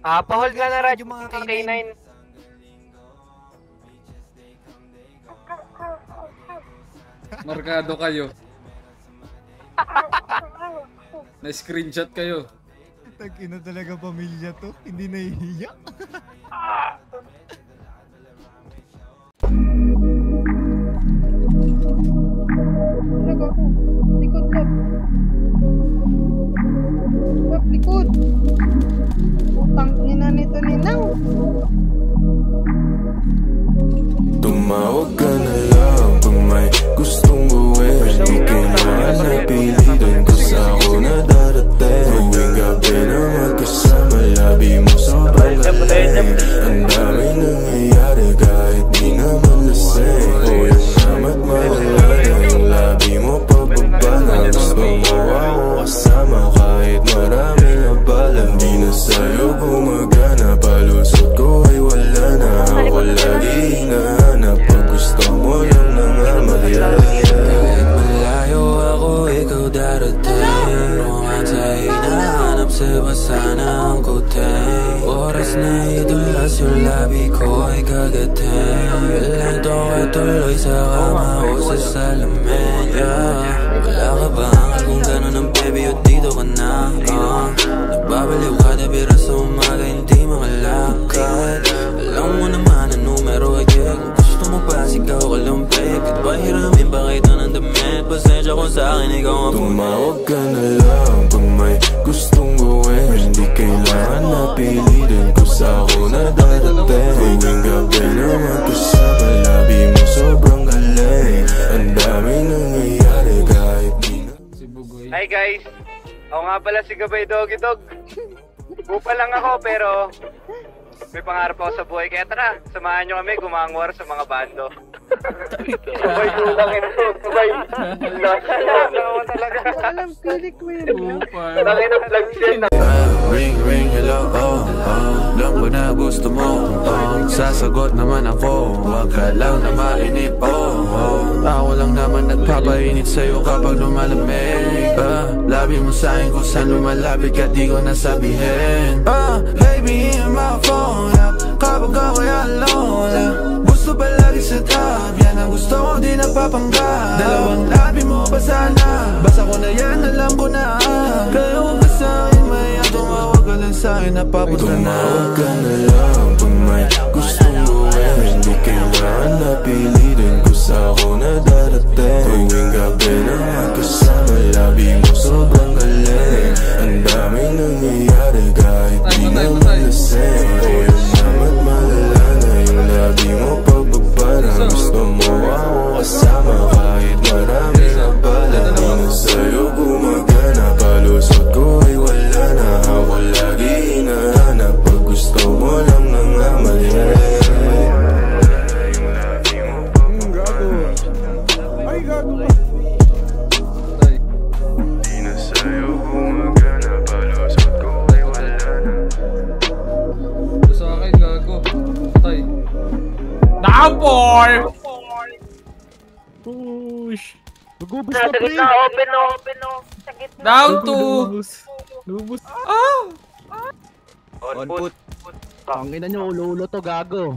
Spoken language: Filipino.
Pa-hold nga na Raj, Yung mga K9. Markado kayo. Na-screenshot kayo. Tag-ina talaga pamilya to. Hindi nahihiya. Likod lab. Lab, likod. Utang ina nito ninaw. Tumawag ka na lang kung may gustong gawin. Di kailangan na pilitin kasi ako na darating. Tuwing gabi na magkasama, labi mo sobrang galing. Ang dami nangyayari kahit di naman lasing. Huwag namat malala na yung labi mo pababa na. Gusto mo ako kasama kahit maraming abala. Di na sa'yo gumagana, palusot ko ay wala na. Ako lagi hinahanap pag gusto mo lang nangamalya. Kahit malayo ako, ikaw darating. Romansa hinahanap sa basa ng kuting. Oras na idulas yung labi ko ay kagating. Lento ka tuloy sa kama o sa salamin. Wala ka ba angal kung gano'n ang baby o dito ka na? Nagbabaliw kada bira sa umaga, hindi makalakad. Alam mo naman ang numero ay kung gusto mo pa sigaw ka lang babe. Kahit ba hiramin ba kayo ng damit? Pasensya kung sa'kin ikaw ang tumawag ka na lang kung may gustong gawin. Hindi kailangan na pilitin kung sa ako na darating. Tuwing gabi na magkasama, labi mo sobrang galing. Ang daming nangyayari kahit di na. Hi guys! Ako nga pala si Gabay Doggy Dog. Bupa lang ako pero may pangarap ako sa buhay. Kaya tara, samahan nyo kami gumangwar sa mga bando. Gabay lang ito. Gabay. Lasa ako talaga. Alam, click mo yun. Laki ng vlog siya. Ring ring hello alam ko na gusto mo sasagot naman ako. Wag ka lang na mainip ako lang naman nagpapainit sa'yo kapag lumalamig. Labi mo sa'kin kung saan lumalapit ka di ko nasabihin. Baby in my phone kapag ako'y alone. Gusto palagi sa top, yan ang gusto ko di napapanggap. Dalawang labi mo pa sana, basta ko na yan alam ko na. Kaya huwag ka sa'kin maya, tumawag ka lang sa'kin napapunta na. Tumawag ka na lang kung may gustong gawin. Hindi kailangan na pilitin kung sa ako na darating. Tuwing gabi na magkasama, labi mo sobrang galing. Ang daming nangyayari kahit di naman lasing. Huwag naman malala na yung labi mo pababa na. Gusto mo ako kasama kahit maraming abala. Di na sa'yo gumagana, palusot ko ay wala na. Ako lagi hinahanap pag gusto mo lang nangamalya. Gago. Ay, gago. Di na sa'yo gumagana, palusot ko ay wala na. Sa akin, gago. Tay. Napol! Push. Lugubos Sa na, pre. gitna, open o. Sa gitna. Down to! Lugubos. Ah! On foot. Ang ina nyo, ulo-ulo to, gago.